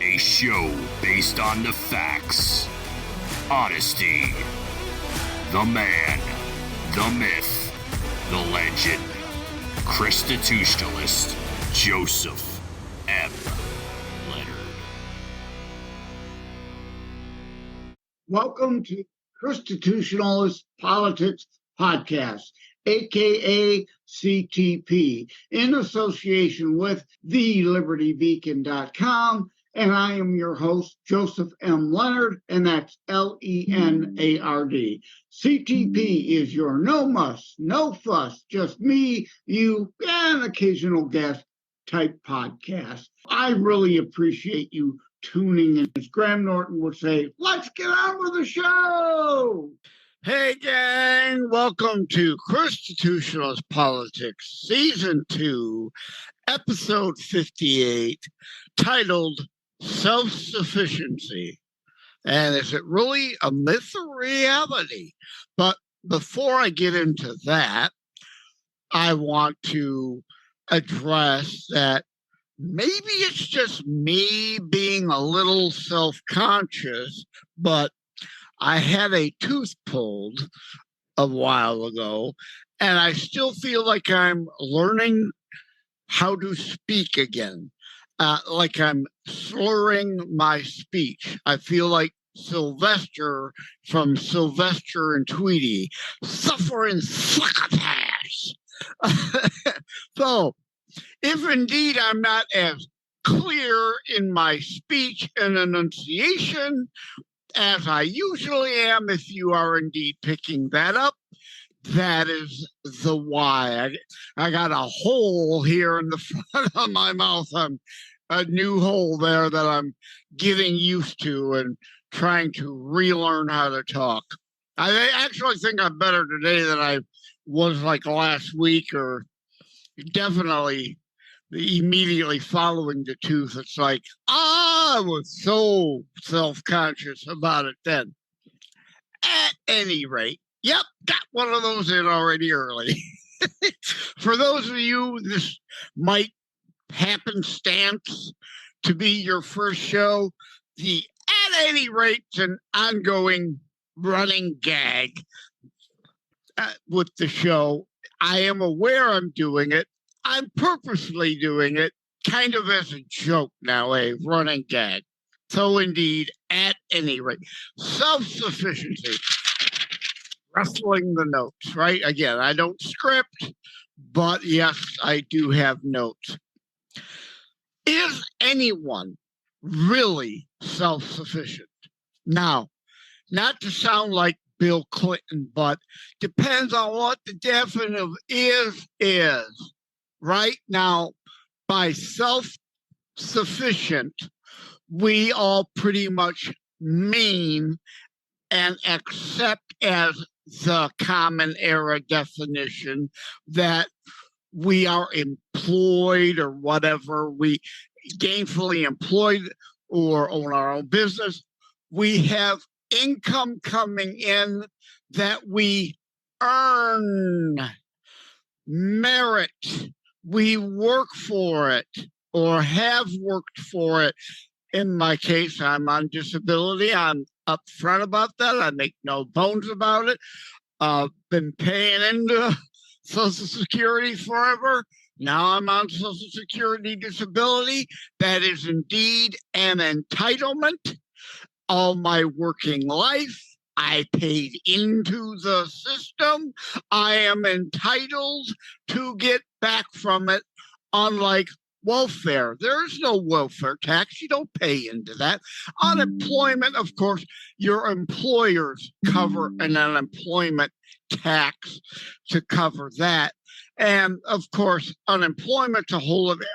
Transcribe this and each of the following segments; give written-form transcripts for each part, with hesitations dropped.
A show based on the facts, honesty, the man, the myth, the legend. ChristiTutionalist Joseph M. Leonard. Welcome to ChristiTutionalist Politics Podcast, aka CTP, in association with thelibertybeacon.com. And I am your host, Joseph M. Leonard, and that's Leonard. CTP is your no muss, no fuss, just me, you, and occasional guest type podcast. I really appreciate you tuning in. As Graham Norton would say, let's get on with the show. Hey, gang. Welcome to ChristiTutionalist Politics, Season 2, Episode 58, titled Self Sufficiency. And is it really a myth or reality? But before I get into that, I want to address that maybe it's just me being a little self-conscious, but I had a tooth pulled a while ago, and I still feel like I'm learning how to speak again. Like I'm slurring my speech. I feel like Sylvester from Sylvester and Tweety, suffering succotash. So, if indeed I'm not as clear in my speech and enunciation as I usually am, if you are indeed picking that up, that is the why. I got a hole here in the front of my mouth. A new hole there that I'm getting used to and trying to relearn how to talk. I actually think I'm better today than I was like last week, or definitely immediately following the tooth. It's like, I was so self-conscious about it then. At any rate, yep, got one of those in already early. For those of you, this might happenstance to be your first show. The at any rate, it's an ongoing running gag with the show. I am aware I'm doing it. I'm purposely doing it kind of as a joke now, a running gag. So indeed, at any rate, self-sufficiency, wrestling the notes, right? Again, I don't script, but yes, I do have notes. Is anyone really self-sufficient? Now, not to sound like Bill Clinton, but depends on what the definition of is. Right now, by self-sufficient, we all pretty much mean and accept as the common era definition that we are employed or whatever, we gainfully employed or own our own business. We have income coming in that we earn, merit. We work for it or have worked for it. In my case, I'm on disability. I'm upfront about that. I make no bones about it. Been paying into Social Security forever. Now I'm on Social Security disability. That is indeed an entitlement. All my working life, I paid into the system. I am entitled to get back from it, unlike welfare. There is no welfare tax. You don't pay into that. Unemployment, of course, your employers cover an unemployment tax to cover that. And of course, unemployment to hold it.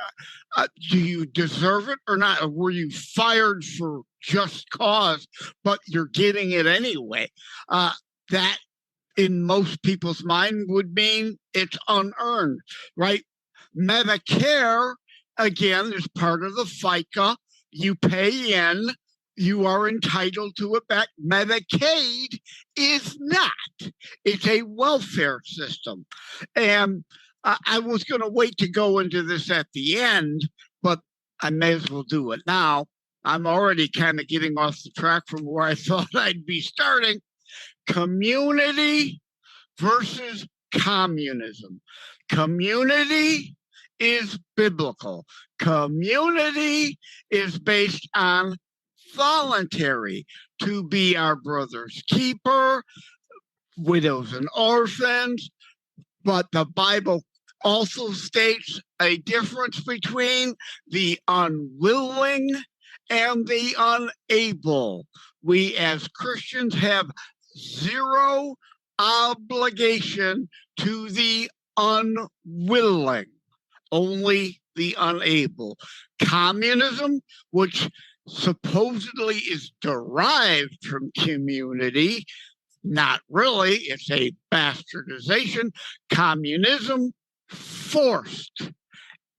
Do you deserve it or not? Or were you fired for just cause, but you're getting it anyway? That in most people's mind would mean it's unearned, right? Medicare, again, is part of the FICA. You pay in, you are entitled to it back. Medicaid is not. It's a welfare system. And I was going to wait to go into this at the end, but I may as well do it now. I'm already kind of getting off the track from where I thought I'd be starting. Community versus communism. Community is biblical. Community is based on voluntary, to be our brother's keeper, widows and orphans. But the Bible also states a difference between the unwilling and the unable. We as Christians have zero obligation to the unwilling, only the unable. Communism, which supposedly is derived from community, not really, it's a bastardization. Communism, forced,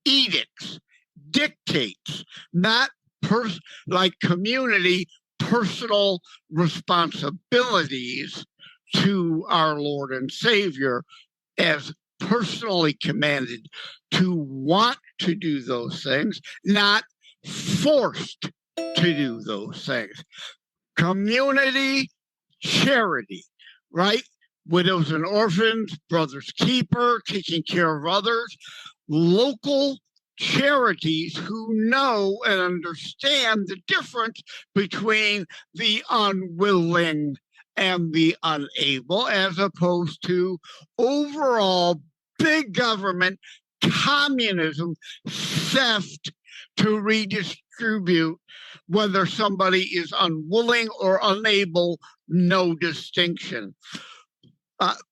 edicts, dictates, not like community, personal responsibilities to our Lord and Savior as personally commanded to want to do those things, not forced to do those things. Community, charity, right? Widows and orphans, brother's keeper, taking care of others, local charities who know and understand the difference between the unwilling and the unable, as opposed to overall big government, communism, theft to redistribute, whether somebody is unwilling or unable, no distinction.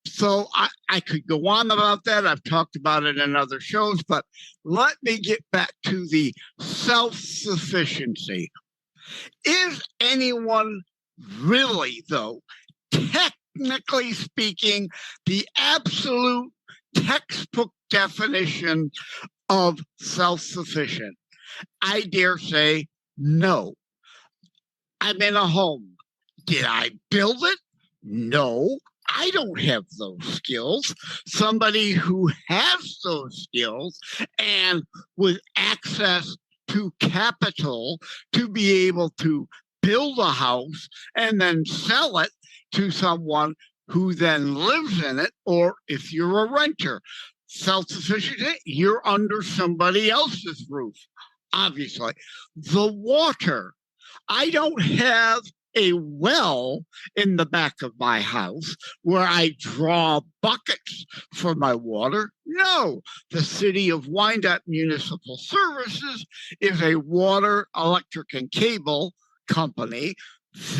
So I could go on about that. I've talked about it in other shows, but let me get back to the self-sufficiency. Is anyone really, though, technically speaking, the absolute textbook definition of self-sufficient? I dare say no. I'm in a home. Did I build it? No. I don't have those skills. Somebody who has those skills and with access to capital to be able to build a house and then sell it to someone who then lives in it, or if you're a renter, self-sufficient, you're under somebody else's roof, obviously. The water. I don't have a well in the back of my house where I draw buckets for my water. No, the City of Wyandotte Municipal Services is a water, electric, and cable company.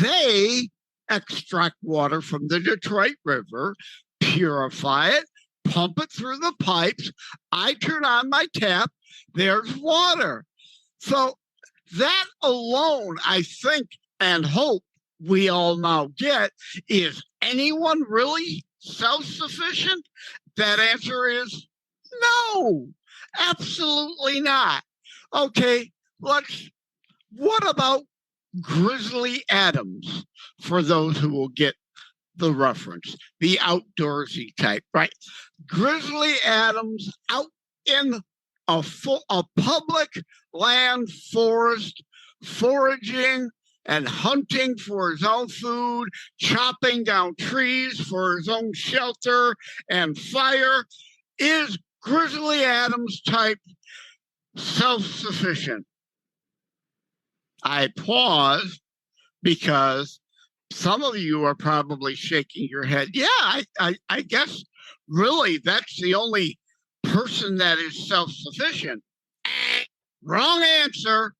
They extract water from the Detroit River, purify it, pump it through the pipes. I turn on my tap, there's water. So that alone, I think, and hope we all now get, is anyone really self-sufficient? That answer is no, absolutely not. Okay, what about Grizzly Adams, for those who will get the reference, the outdoorsy type, right? Grizzly Adams out in a public land forest, foraging and hunting for his own food, chopping down trees for his own shelter and fire. Is Grizzly Adams type self-sufficient? I pause because some of you are probably shaking your head. Yeah, I guess really that's the only person that is self-sufficient. Wrong answer.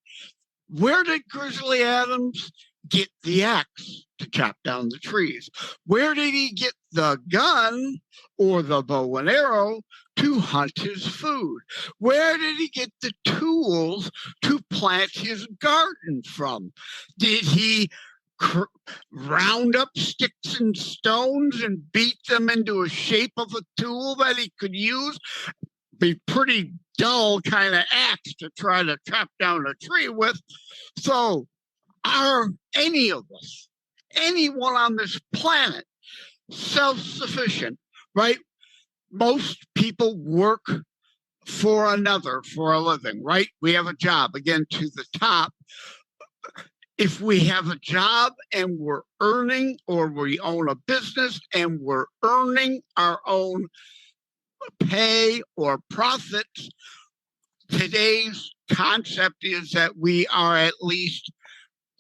Where did Grizzly Adams get the axe to chop down the trees? Where did he get the gun or the bow and arrow to hunt his food? Where did he get the tools to plant his garden from? Did he round up sticks and stones and beat them into a shape of a tool that he could use? Be pretty dull kind of axe to try to chop down a tree with. So are any of us, anyone on this planet, self-sufficient, right? Most people work for another for a living, right? We have a job, again, to the top. if we have a job and we're earning, or we own a business and we're earning our own pay or profits, today's concept is that we are at least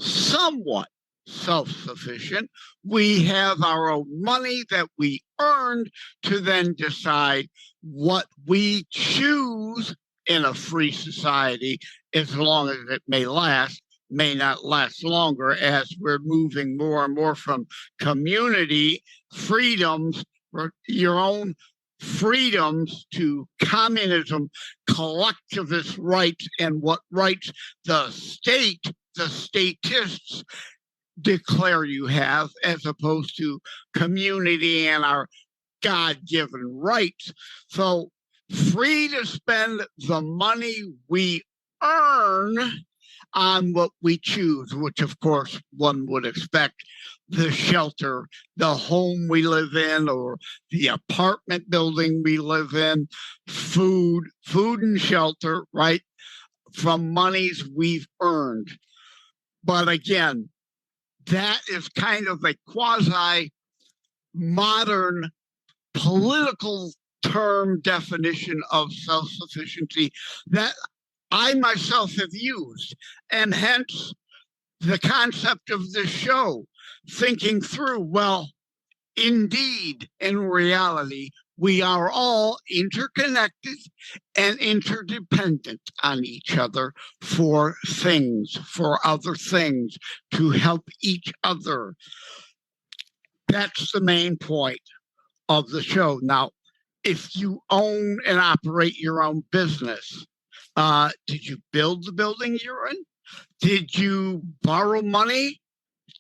somewhat self-sufficient. We have our own money that we earned to then decide what we choose in a free society, as long as it may last. May not last longer, as we're moving more and more from community freedoms, or your own freedoms, to communism, collectivist rights, and what rights the statists declare you have, as opposed to community and our God-given rights. So free to spend the money we earn on what we choose, which of course one would expect: the shelter, the home we live in, or the apartment building we live in, food and shelter, right, from monies we've earned. But again, that is kind of a quasi-modern political term definition of self-sufficiency that I myself have used, and hence the concept of this show, thinking through, well, indeed, in reality, we are all interconnected and interdependent on each other for other things, to help each other. That's the main point of the show. Now, if you own and operate your own business, did you build the building you're in? Did you borrow money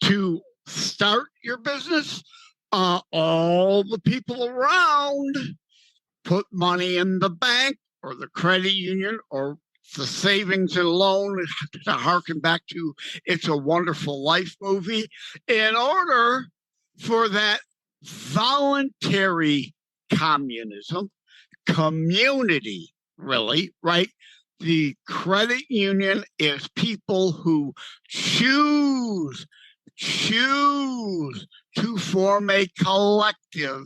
to start your business? All the people around put money in the bank or the credit union or the savings and loan, to harken back to It's a Wonderful Life movie, in order for that voluntary community, really, right? The credit union is people who choose to form a collective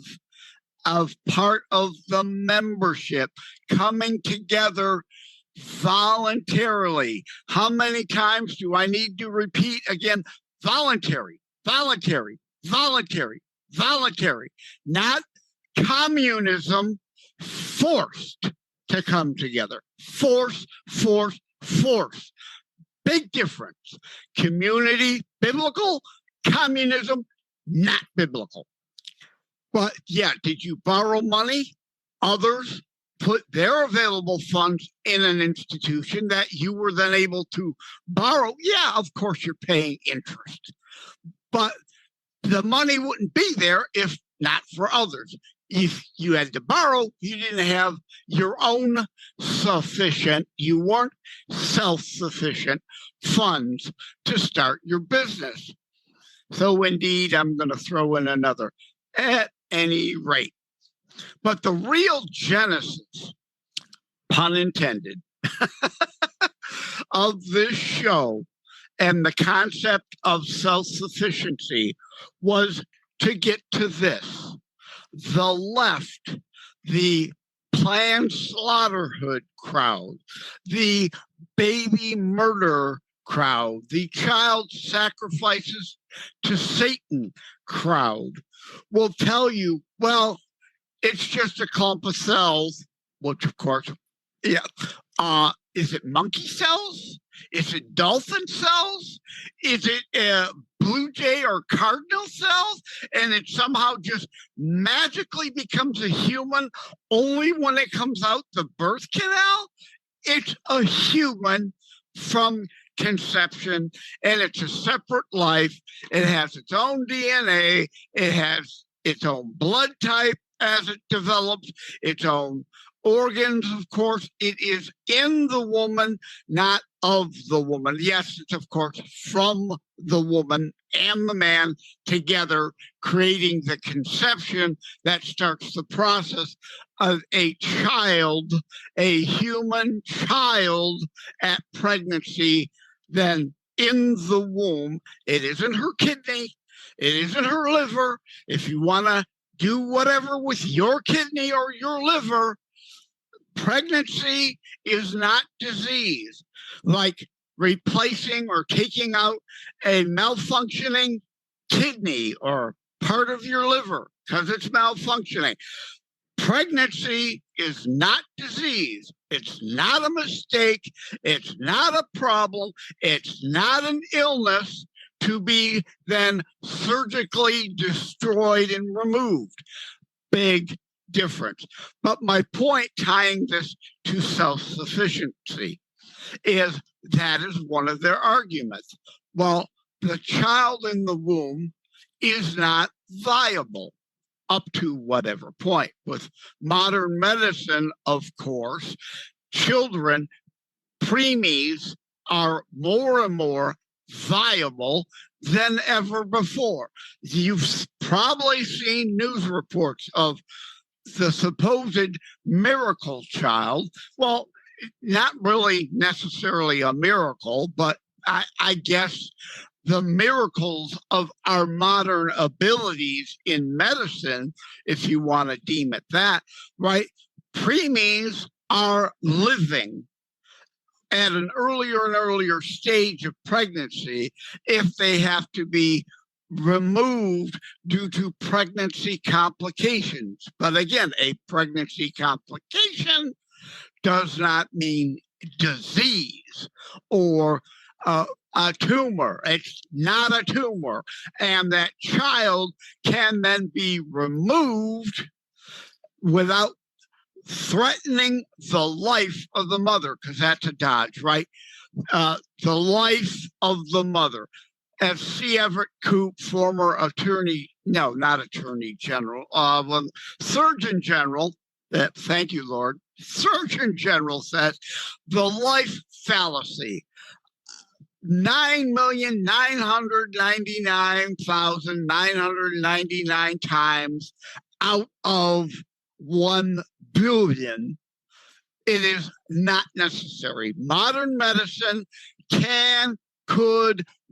of part of the membership, coming together voluntarily. How many times do I need to repeat again? Voluntary, not communism forced to come together. Force. Big difference. Community, biblical. Communism, not biblical. But yeah, did you borrow money? Others put their available funds in an institution that you were then able to borrow. Yeah, of course you're paying interest, but the money wouldn't be there if not for others. If you had to borrow, you didn't have your own sufficient, you weren't self-sufficient funds to start your business. So indeed, I'm going to throw in another, at any rate. But the real genesis, pun intended, of this show and the concept of self-sufficiency was to get to this. The left, the Planned Slaughterhood crowd, the baby murder crowd, the child sacrifices to Satan crowd will tell you, well, it's just a clump of cells, which of course, yeah. Is it monkey cells? Is it dolphin cells? Is it blue jay or cardinal cells? And it somehow just magically becomes a human only when it comes out the birth canal? It's a human from conception, and it's a separate life. It has its own DNA. It has its own blood type as it develops, its own organs, of course. It is in the woman, not of the woman. Yes, it's of course from the woman and the man together, creating the conception that starts the process of a child, a human child at pregnancy, then in the womb. It isn't her kidney. It isn't her liver. If you want to do whatever with your kidney or your liver, pregnancy is not disease. Like replacing or taking out a malfunctioning kidney or part of your liver because it's malfunctioning. Pregnancy is not disease. It's not a mistake. It's not a problem. It's not an illness to be then surgically destroyed and removed. Big difference. But my point tying this to self-sufficiency is that is one of their arguments. Well, the child in the womb is not viable up to whatever point. With modern medicine, of course, children, preemies, are more and more viable than ever before. You've probably seen news reports of the supposed miracle child. Well, not really necessarily a miracle, but I guess the miracles of our modern abilities in medicine, if you want to deem it that, right? Preemies are living at an earlier and earlier stage of pregnancy if they have to be removed due to pregnancy complications. But again, a pregnancy complication does not mean disease or a tumor. It's not a tumor. And that child can then be removed without threatening the life of the mother, because that's a dodge, right? The life of the mother. As C. Everett Koop, former Surgeon General, thank you, Lord, Surgeon General says, the life fallacy. 9,999,999 times out of 1 billion, it is not necessary. Modern medicine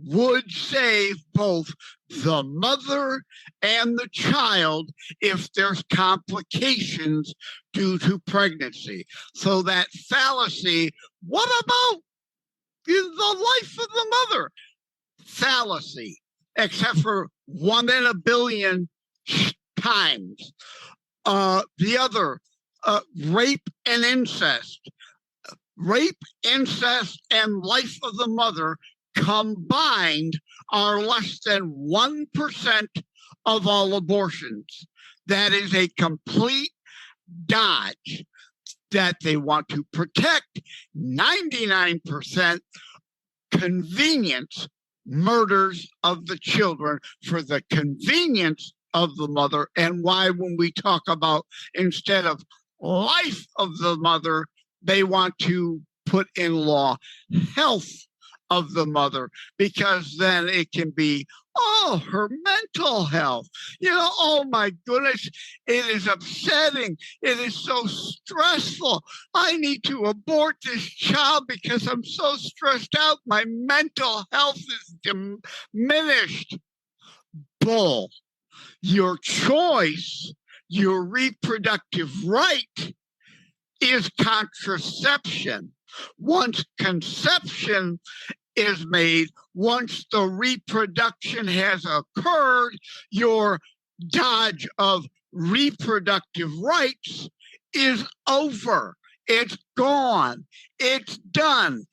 would save both the mother and the child if there's complications due to pregnancy. So that fallacy, what about the life of the mother? Fallacy, except for 1 in a billion times. The other, rape and incest. Rape, incest, and life of the mother combined are less than 1% of all abortions. That is a complete dodge that they want to protect 99% convenience murders of the children for the convenience of the mother, and why when we talk about instead of life of the mother, they want to put in law health of the mother, because then it can be, her mental health. Oh my goodness, it is upsetting. It is so stressful. I need to abort this child because I'm so stressed out. My mental health is diminished. Bull. Your choice, your reproductive right is contraception. Once conception is made, once the reproduction has occurred, your dodge of reproductive rights is over. It's gone. It's done.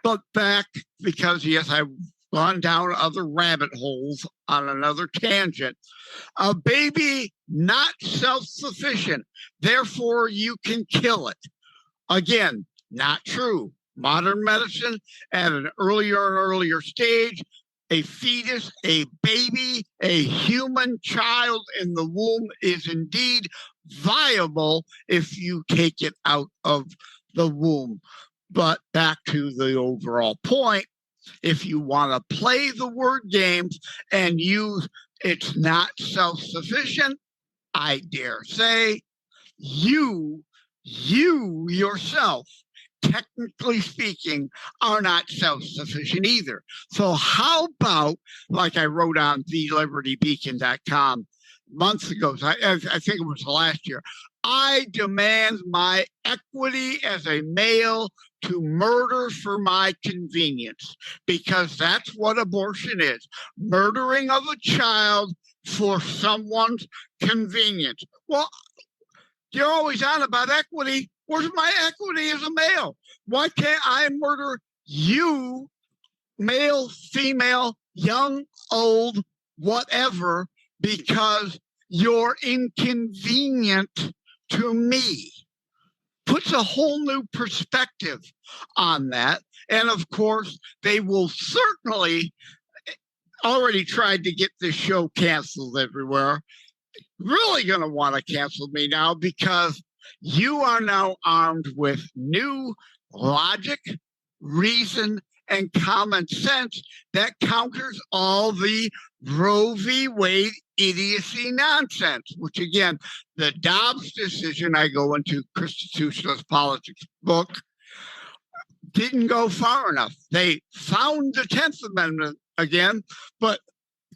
But back, because yes, I've gone down other rabbit holes on another tangent. A baby not self-sufficient, therefore you can kill it. Again, not true. Modern medicine at an earlier and earlier stage, a fetus, a baby, a human child in the womb is indeed viable if you take it out of the womb. But back to the overall point, if you want to play the word games and use it's not self-sufficient, I dare say you yourself technically speaking, are not self-sufficient either. So how about, like I wrote on thelibertybeacon.com months ago, I think it was last year, I demand my equity as a male to murder for my convenience, because that's what abortion is, murdering of a child for someone's convenience. Well, you're always on about equity. Where's my equity as a male? Why can't I murder you, male, female, young, old, whatever, because you're inconvenient to me? Puts a whole new perspective on that. And of course, they will certainly already tried to get this show canceled everywhere. Really going to want to cancel me now, because you are now armed with new logic, reason, and common sense that counters all the Roe v. Wade idiocy nonsense, which again, the Dobbs decision, I go into ChristiTutionalist politics book, didn't go far enough. They found the 10th Amendment again, but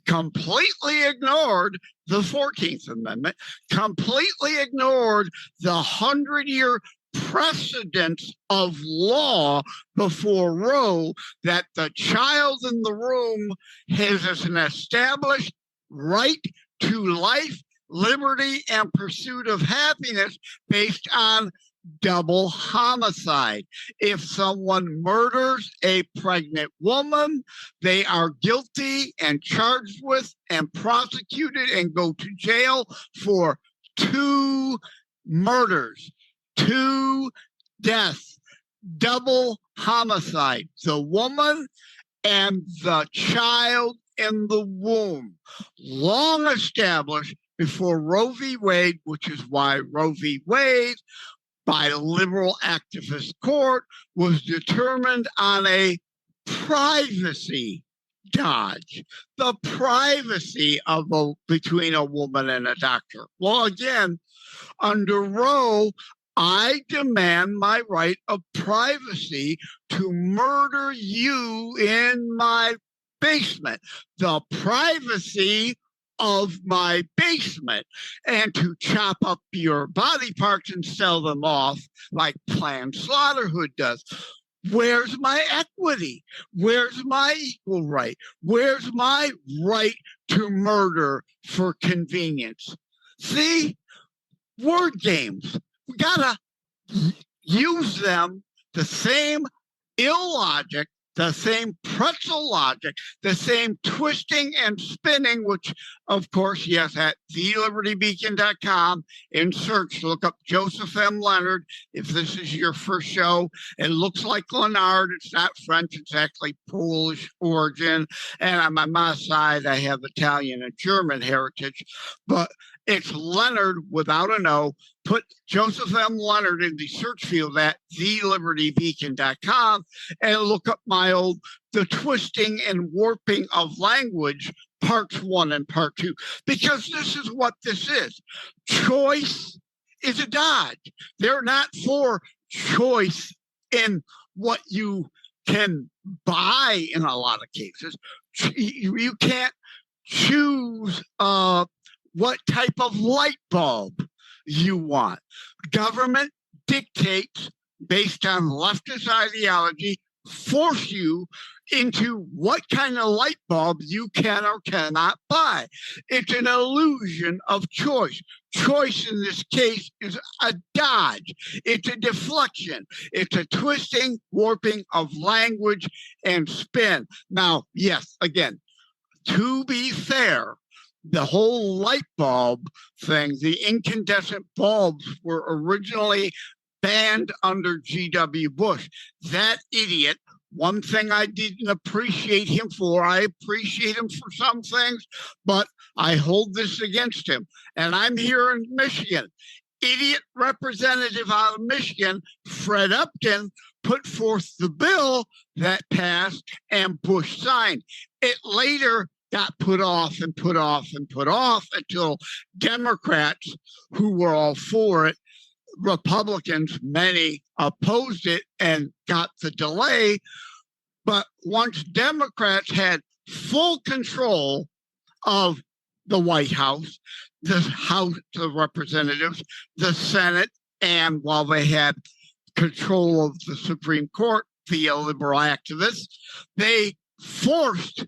completely ignored the 14th Amendment, completely ignored the 100-year precedence of law before Roe, that the child in the room has an established right to life, liberty, and pursuit of happiness based on double homicide. If someone murders a pregnant woman, they are guilty and charged with and prosecuted and go to jail for 2 murders, 2 deaths, double homicide, the woman and the child in the womb. Long established before Roe v. Wade, which is why Roe v. Wade by a liberal activist court was determined on a privacy dodge, the privacy of between a woman and a doctor. Well, again, under Roe, I demand my right of privacy to murder you in my basement, the privacy of my basement, and to chop up your body parts and sell them off like Planned Slaughterhood does. Where's my equity? Where's my equal right? Where's my right to murder for convenience? See, word games. We gotta use them, the same illogic, the same pretzel logic, the same twisting and spinning, which, of course, yes, at thelibertybeacon.com, in search, look up Joseph M. Leonard. If this is your first show, it looks like Leonard. It's not French. It's actually Polish origin. And on my mom's side, I have Italian and German heritage. But it's Leonard without an O. Put Joseph M. Leonard in the search field at thelibertybeacon.com and look up the twisting and warping of language, parts 1 and part 2, because this is what this is. Choice is a dodge. They're not for choice in what you can buy in a lot of cases. You can't choose what type of light bulb you want. Government dictates based on leftist ideology, force you into what kind of light bulb you can or cannot buy. It's an illusion of choice. Choice in this case is a dodge. It's a deflection. It's a twisting, warping of language and spin. Now, yes, again, to be fair, the whole light bulb thing, the incandescent bulbs were originally banned under G.W. Bush. That idiot, one thing I didn't appreciate him for, I appreciate him for some things, but I hold this against him. And I'm here in Michigan. Idiot representative out of Michigan, Fred Upton, put forth the bill that passed and Bush signed. It later got put off and put off and put off until Democrats, who were all for it, Republicans, many opposed it and got the delay. But once Democrats had full control of the White House, the House of Representatives, the Senate, and while they had control of the Supreme Court via liberal activists, they forced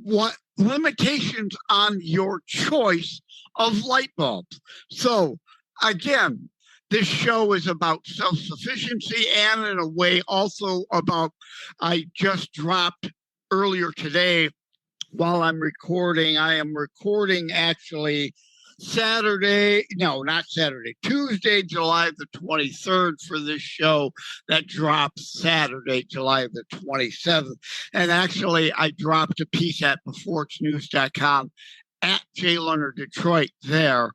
what limitations on your choice of light bulbs. So again, this show is about self-sufficiency and in a way also about, I just dropped earlier today while I'm recording, I am recording actually Tuesday, July the 23rd for this show that drops Saturday, July the 27th. And actually, I dropped a piece at beforeitsnews.com at J. Leonard Detroit there.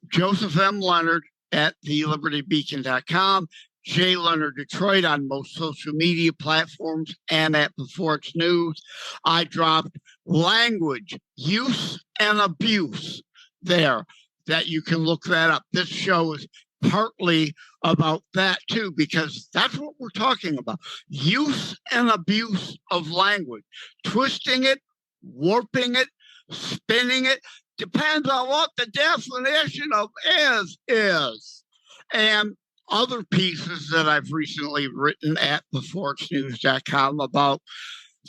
Joseph M. Leonard at thelibertybeacon.com. J. Leonard Detroit on most social media platforms and at Before It's News. I dropped language, use, and abuse there that you can look that up. This show is partly about that too, because that's what we're talking about. Use and abuse of language, twisting it, warping it, spinning it, depends on what the definition of is. And other pieces that I've recently written at beforeitsnews.com about,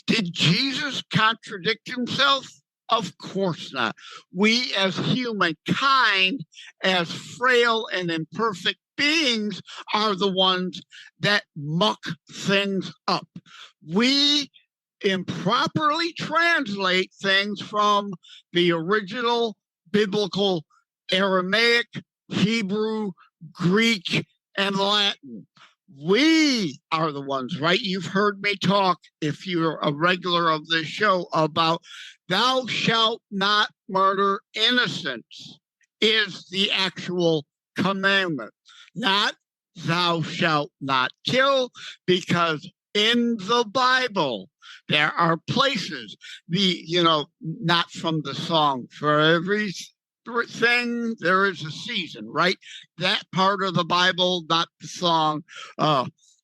did Jesus contradict himself? Of course not. We as humankind, as frail and imperfect beings, are the ones that muck things up. We improperly translate things from the original biblical Aramaic, Hebrew, Greek, and Latin. We are the ones, right? You've heard me talk, if you're a regular of this show, about thou shalt not murder. Innocence is the actual commandment, not thou shalt not kill, because in the Bible, there are places, not from the song, for every thing there is a season, right? That part of the Bible, not the song.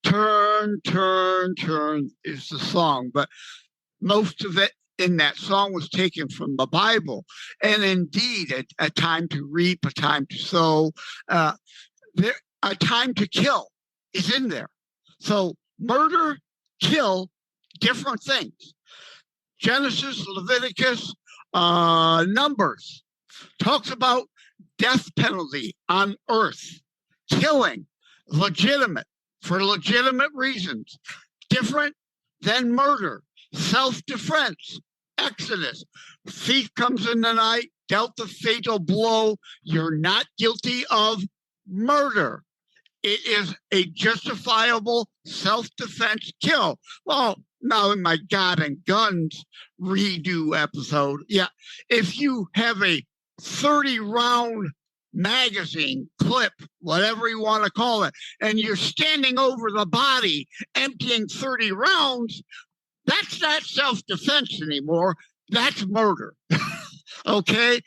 Turn, turn, turn is the song, but most of it in that song was taken from the Bible. And indeed, a time to reap, a time to sow, a time to kill is in there. So murder, kill, different things. Genesis, Leviticus, Numbers talks about death penalty on earth, killing, legitimate, for legitimate reasons, different than murder, self-defense, Exodus, thief comes in the night, dealt the fatal blow, you're not guilty of murder. It is a justifiable self-defense kill. Well, now in my God and Guns redo episode, if you have a 30-round magazine, clip, whatever you want to call it, and you're standing over the body emptying 30 rounds, that's not self-defense anymore. That's murder. Okay?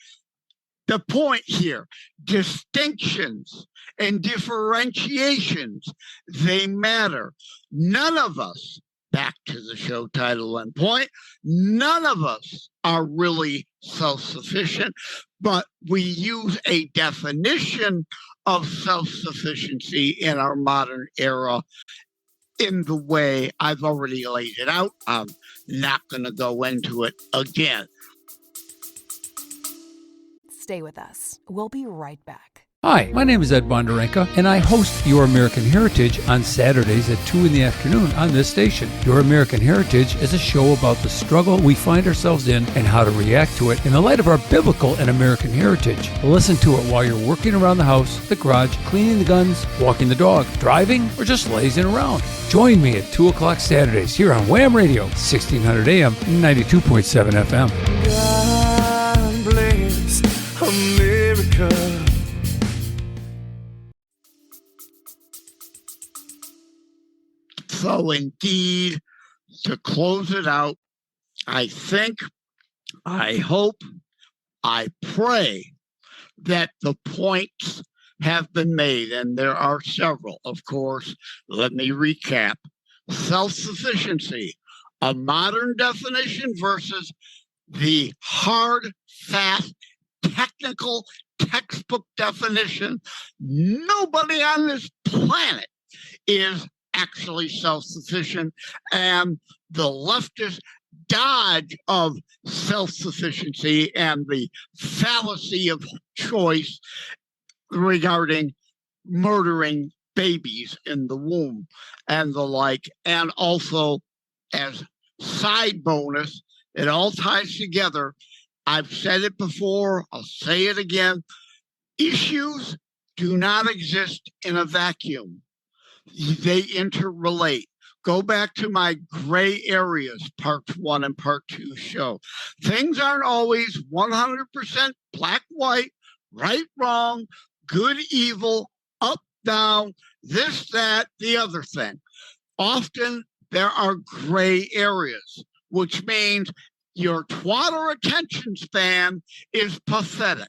The point here, distinctions and differentiations, they matter. None of us, back to the show title and point, none of us are really self-sufficient, but we use a definition of self-sufficiency in our modern era in the way I've already laid it out. I'm not going to go into it again. Stay with us. We'll be right back. Hi, my name is Ed Bondarenka, and I host Your American Heritage on Saturdays at 2 in the afternoon on this station. Your American Heritage is a show about the struggle we find ourselves in and how to react to it in the light of our biblical and American heritage. Listen to it while you're working around the house, the garage, cleaning the guns, walking the dog, driving, or just lazing around. Join me at 2 o'clock Saturdays here on Wham Radio, 1600 AM, 92.7 FM. God bless America. So indeed, to close it out, I think, I hope, I pray that the points have been made, and there are several, of course. Let me recap. Self-sufficiency, a modern definition versus the hard, fast, technical textbook definition. Nobody on this planet is actually self-sufficient, and the leftist dodge of self-sufficiency and the fallacy of choice regarding murdering babies in the womb and the like. And also, as side bonus, it all ties together. I've said it before, I'll say it again. Issues do not exist in a vacuum. They interrelate. Go back to my gray areas, part 1 and part 2 show. Things aren't always 100% black, white, right, wrong, good, evil, up, down, this, that, the other thing. Often there are gray areas, which means your twatter attention span is pathetic.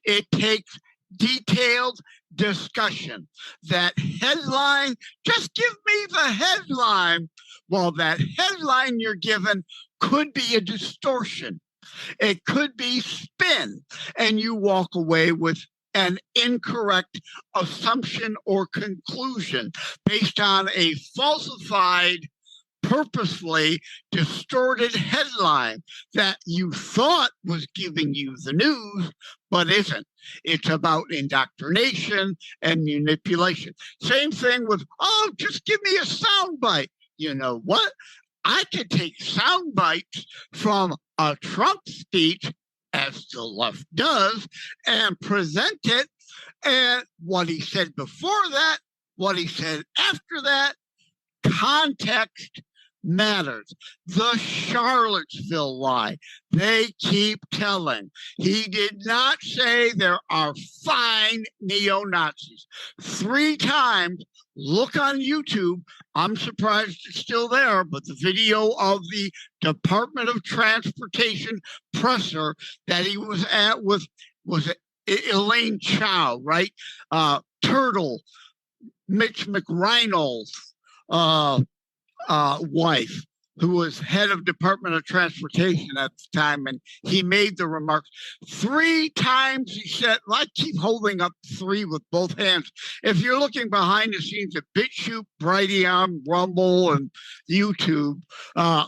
It takes detailed discussion. That headline, just give me the headline. Well, that headline you're given could be a distortion. It could be spin, and you walk away with an incorrect assumption or conclusion based on a falsified, purposefully distorted headline that you thought was giving you the news, but isn't. It's about indoctrination and manipulation. Same thing with, oh, just give me a soundbite. You know what? I could take sound bites from a Trump speech, as the left does, and present it, and what he said before that, what he said after that. Context matters. The Charlottesville lie, they keep telling. He did not say there are fine neo-Nazis. 3 times, look on YouTube. I'm surprised it's still there, but the video of the Department of Transportation presser that he was at with, was it Elaine Chao, right? Turtle, Mitch McReynolds, wife, who was head of Department of Transportation at the time, and he made the remarks 3 times. He said, I keep holding up 3 with both hands. If you're looking behind the scenes at BitChute, Brighteon, Rumble, and YouTube,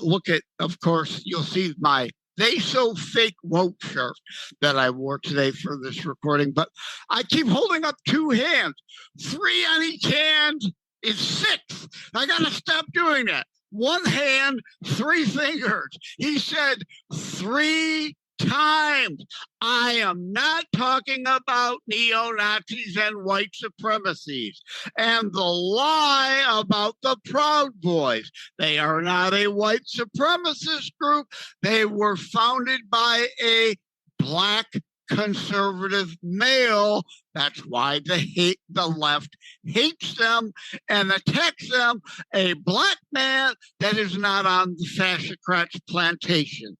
look at, of course, you'll see my They So Fake Woke shirt that I wore today for this recording. But I keep holding up 2 hands. 3 on each hand is 6. I got to stop doing that. 1 hand, 3 fingers. He said 3 times. I am not talking about neo-Nazis and white supremacies. And the lie about the Proud Boys. They are not a white supremacist group. They were founded by a Black conservative male. That's why the left hates them and attacks them. A Black man that is not on the fascist's plantation.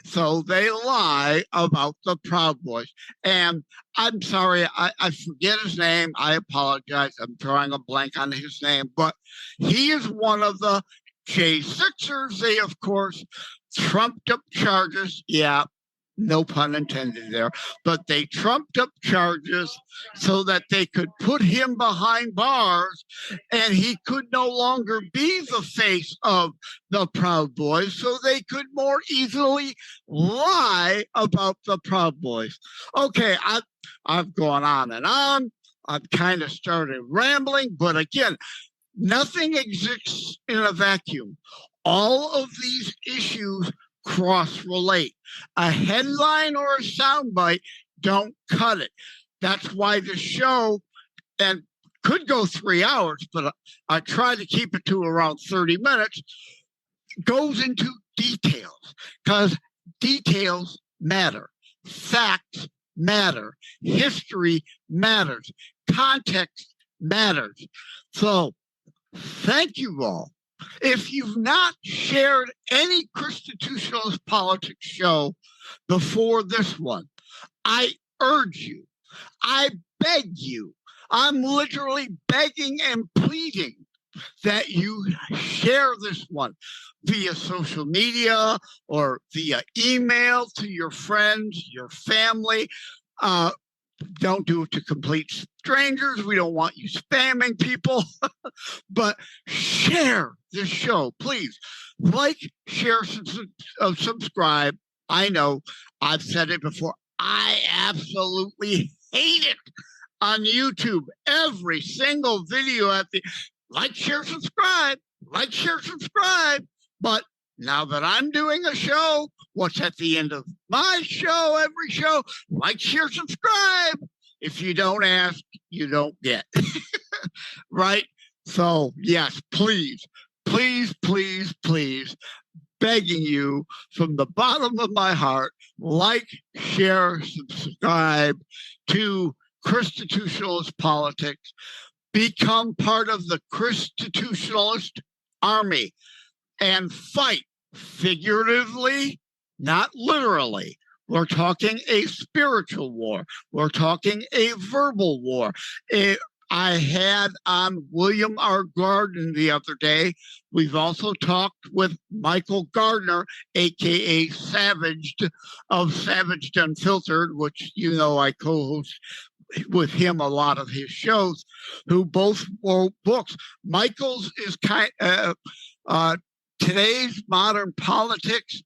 So they lie about the Proud Boys. And I'm sorry, I forget his name. I apologize. I'm drawing a blank on his name. But he is one of the J6ers. They, of course, trumped up charges. Yeah, no pun intended there. But they trumped up charges so that they could put him behind bars, and he could no longer be the face of the Proud Boys, so they could more easily lie about the Proud Boys. Okay, I've gone on and on. I've kind of started rambling, but again, nothing exists in a vacuum. All of these issues cross-relate. A headline or a soundbite don't cut it. That's why the show, and could go 3 hours, but I try to keep it to around 30 minutes, goes into details, because details matter. Facts matter. History matters. Context matters. So thank you all. If you've not shared any ChristiTutionalist politics show before this one, I urge you, I beg you, I'm literally begging and pleading that you share this one via social media or via email to your friends, your family. Don't do it to complete strangers. We don't want you spamming people, but share this show, please. Like, share, subscribe. I know I've said it before. I absolutely hate it on YouTube. Every single video at the like, share, subscribe, like, share, subscribe. But now that I'm doing a show, what's at the end of my show, every show? Like, share, subscribe. If you don't ask, you don't get. Right? So, yes, please, please, please, please, begging you from the bottom of my heart, like, share, subscribe to ChristiTutionalist Politics. Become part of the ChristiTutionalist army and fight figuratively, not literally. We're talking a spiritual war. We're talking a verbal war. I had on William R. Gardner the other day. We've also talked with Michael Gardner, a.k.a. Savaged of Savaged Unfiltered, which you know I co-host with him a lot of his shows, who both wrote books. Michael's is Today's Modern Politics,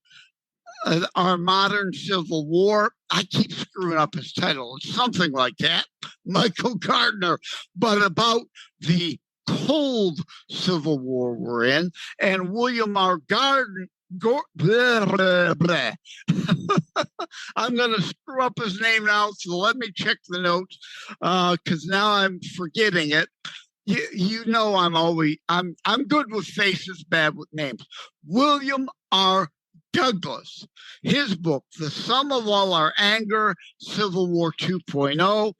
Our Modern Civil War. I keep screwing up his title. It's something like that, Michael Gardner, but about the cold Civil War we're in. And William R. Gardner, blah, blah, blah. I'm going to screw up his name now, so let me check the notes because now I'm forgetting it. You know I'm good with faces, bad with names. William R. Douglas, his book, The Sum of All Our Anger, Civil War 2.0,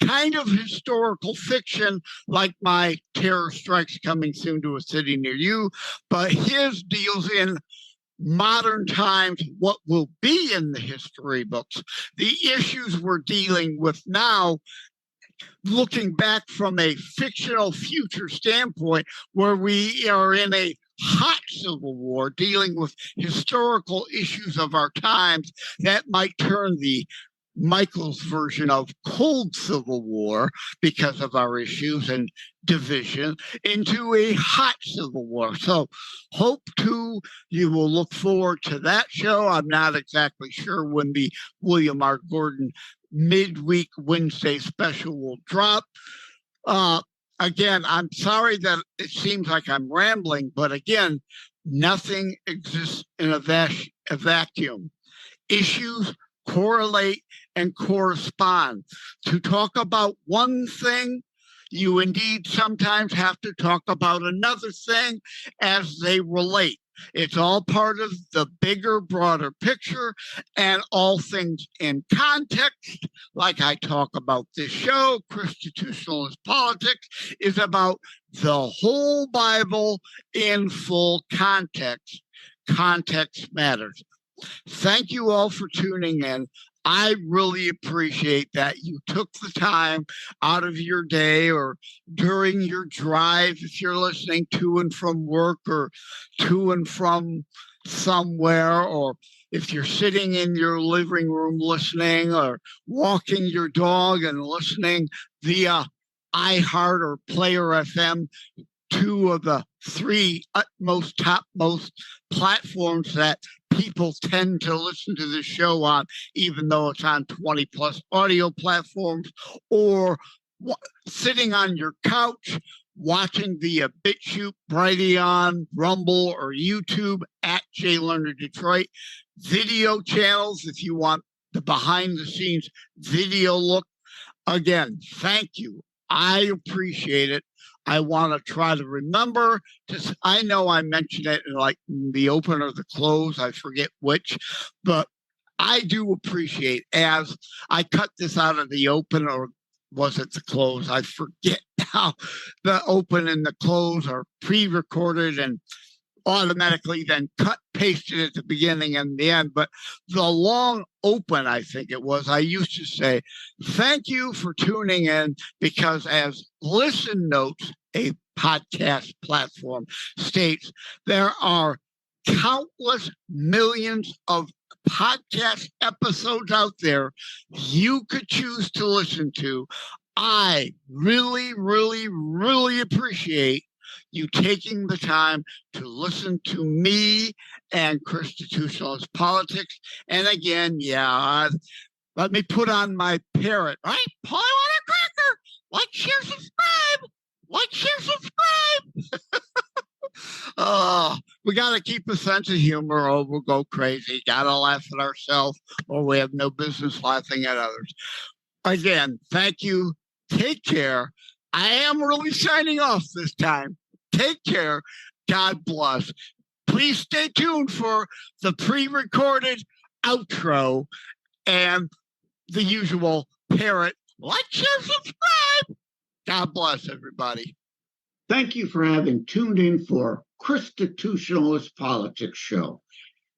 kind of historical fiction like my Terror Strikes Coming Soon to a City Near You, but his deals in modern times, what will be in the history books, the issues we're dealing with now, looking back from a fictional future standpoint, where we are in a hot civil war dealing with historical issues of our times that might turn the Michael's version of cold civil war because of our issues and division into a hot civil war. So you will look forward to that show. I'm not exactly sure when the William R. Gordon midweek Wednesday special will drop. Again, I'm sorry that it seems like I'm rambling, but again, nothing exists in a vacuum. Issues correlate and correspond. To talk about one thing, you indeed sometimes have to talk about another thing as they relate. It's all part of the bigger, broader picture, and all things in context, like I talk about this show, ChristiTutionalist Politics, is about the whole Bible in full context. Context matters. Thank you all for tuning in. I really appreciate that you took the time out of your day or during your drive, if you're listening to and from work or to and from somewhere, or if you're sitting in your living room listening or walking your dog and listening via iHeart or Player FM, two of the three topmost platforms that people tend to listen to the show on, even though it's on 20 plus audio platforms, or sitting on your couch watching via BitChute, Brighteon, Rumble, or YouTube at Jay Lerner Detroit. Video channels if you want the behind the scenes video look. Again, thank you. I appreciate it. I want to try to remember I know I mentioned it in like the open or the close, I forget which, but I do appreciate, as I cut this out of the open, or was it the close? I forget now. The open and the close are pre-recorded and automatically then cut, pasted at the beginning and the end. But the long open, I think it was, I used to say, thank you for tuning in, because as Listen Notes, a podcast platform, states, there are countless millions of podcast episodes out there you could choose to listen to. I really, really, really appreciate you taking the time to listen to me and ChristiTutionalist Politics. And again, let me put on my parrot, right? Paul, I want a cracker. Like, share, subscribe. Like, share, subscribe. We got to keep a sense of humor or we'll go crazy. Got to laugh at ourselves or we have no business laughing at others. Again, thank you. Take care. I am really signing off this time. Take care. God bless. Please stay tuned for the pre-recorded outro and the usual parrot. Like, share, subscribe. God bless, everybody. Thank you for having tuned in for ChristiTutionalist Politics Show.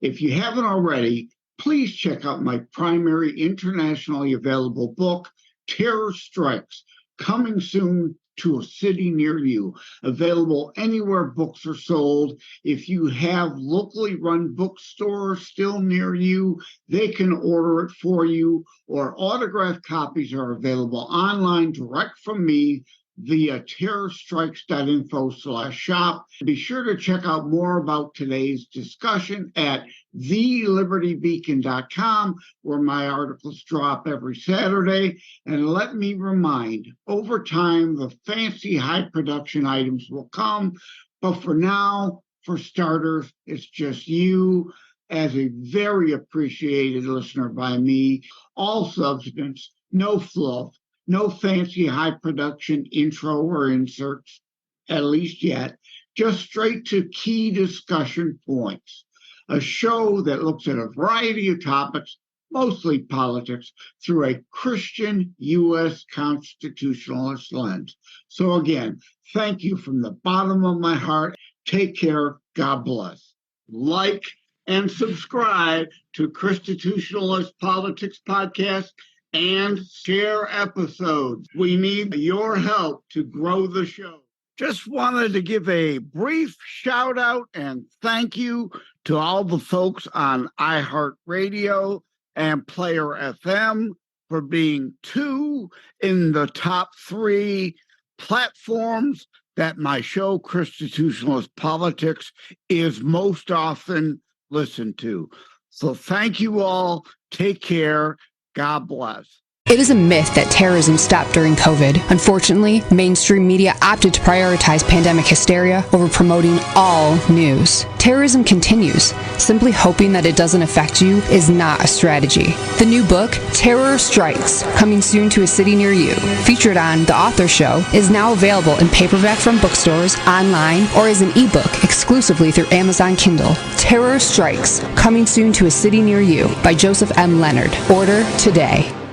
If you haven't already, please check out my primary internationally available book, Terror Strikes, coming soon to a city near you, available anywhere books are sold. If you have locally run bookstores still near you, they can order it for you, or autographed copies are available online direct from me via terrorstrikes.info/shop. Be sure to check out more about today's discussion at thelibertybeacon.com, where my articles drop every Saturday. And let me remind, over time, the fancy high production items will come. But for now, for starters, it's just you as a very appreciated listener by me. All substance, no fluff, no fancy high production intro or inserts, at least yet, just straight to key discussion points. A show that looks at a variety of topics, mostly politics, through a Christian U.S. constitutionalist lens. So again, thank you from the bottom of my heart. Take care. God bless. Like and subscribe to ChristiTutionalist Politics Podcast and share episodes. We need your help to grow the show. Just wanted to give a brief shout out and thank you to all the folks on iHeartRadio and Player FM for being 2 in the top 3 platforms that my show, ChristiTutionalist Politics, is most often listened to. So thank you all. Take care. God bless. It is a myth that terrorism stopped during COVID. Unfortunately, mainstream media opted to prioritize pandemic hysteria over promoting all news. Terrorism continues. Simply hoping that it doesn't affect you is not a strategy. The new book, Terror Strikes, coming soon to a city near you, featured on The Author Show, is now available in paperback from bookstores, online, or as an ebook exclusively through Amazon Kindle. Terror Strikes, coming soon to a city near you by Joseph M. Leonard. Order today.